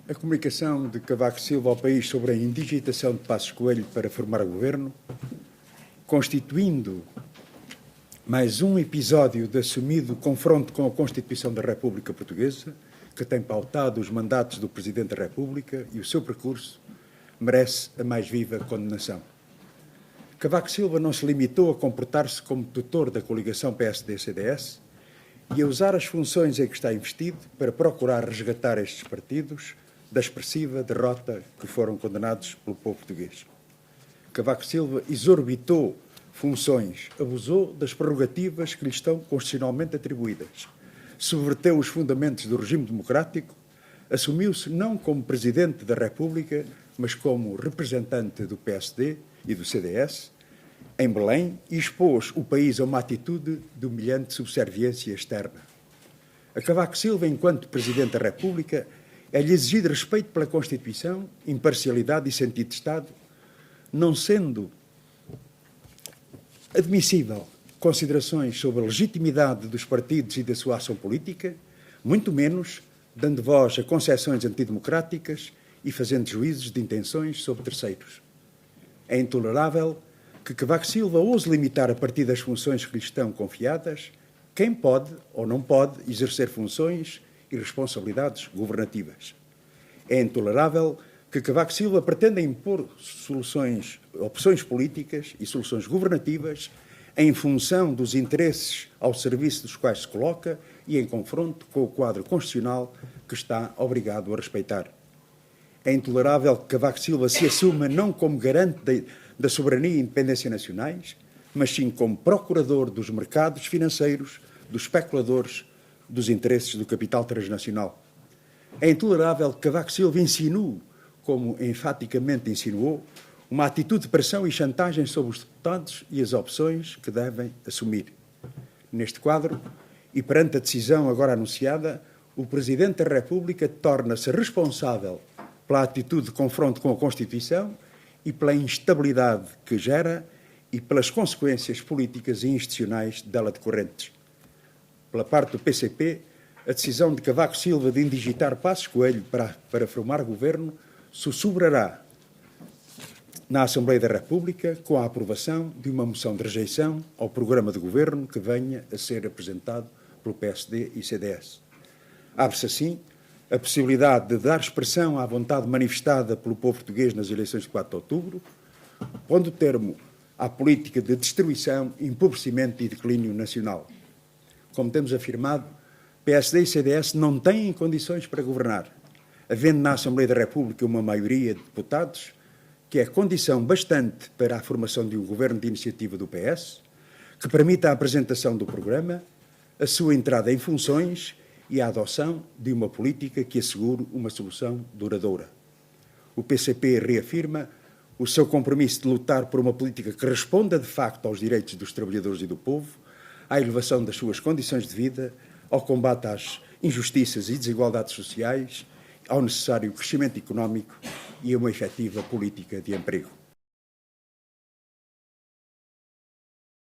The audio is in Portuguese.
A comunicação de Cavaco Silva ao país sobre a indigitação de Passos Coelho para formar o governo, constituindo mais um episódio de assumido confronto com a Constituição da República Portuguesa, que tem pautado os mandatos do Presidente da República e o seu percurso, merece a mais viva condenação. Cavaco Silva não se limitou a comportar-se como tutor da coligação PSD-CDS e a usar as funções em que está investido para procurar resgatar estes partidos da expressiva derrota que foram condenados pelo povo português. Cavaco Silva exorbitou funções, abusou das prerrogativas que lhe estão constitucionalmente atribuídas, subverteu os fundamentos do regime democrático, assumiu-se não como Presidente da República, mas como representante do PSD e do CDS, em Belém, e expôs o país a uma atitude de humilhante subserviência externa. A Cavaco Silva, enquanto Presidente da República, é-lhe exigido respeito pela Constituição, imparcialidade e sentido de Estado, não sendo admissível considerações sobre a legitimidade dos partidos e da sua ação política, muito menos dando voz a concepções antidemocráticas e fazendo juízos de intenções sobre terceiros. É intolerável que Cavaco Silva ouse limitar a partir das funções que lhe estão confiadas quem pode ou não pode exercer funções e responsabilidades governativas. É intolerável que Cavaco Silva pretenda impor opções políticas e soluções governativas em função dos interesses ao serviço dos quais se coloca e em confronto com o quadro constitucional que está obrigado a respeitar. É intolerável que Cavaco Silva se assuma não como garante da soberania e independência nacionais, mas sim como procurador dos mercados financeiros, dos especuladores, dos interesses do capital transnacional. É intolerável que Cavaco Silva insinue, como enfaticamente insinuou, uma atitude de pressão e chantagem sobre os deputados e as opções que devem assumir. Neste quadro, e perante a decisão agora anunciada, o Presidente da República torna-se responsável pela atitude de confronto com a Constituição e pela instabilidade que gera e pelas consequências políticas e institucionais dela decorrentes. Pela parte do PCP, a decisão de Cavaco Silva de indigitar Passos Coelho para formar governo sussurrará na Assembleia da República com a aprovação de uma moção de rejeição ao programa de governo que venha a ser apresentado pelo PSD e CDS. Abre-se assim a possibilidade de dar expressão à vontade manifestada pelo povo português nas eleições de 4 de outubro, pondo termo à política de destruição, empobrecimento e declínio nacional. Como temos afirmado, PSD e CDS não têm condições para governar, havendo na Assembleia da República uma maioria de deputados, que é condição bastante para a formação de um governo de iniciativa do PS, que permita a apresentação do programa, a sua entrada em funções e a adoção de uma política que assegure uma solução duradoura. O PCP reafirma o seu compromisso de lutar por uma política que responda de facto aos direitos dos trabalhadores e do povo, à elevação das suas condições de vida, ao combate às injustiças e desigualdades sociais, ao necessário crescimento económico e a uma efetiva política de emprego.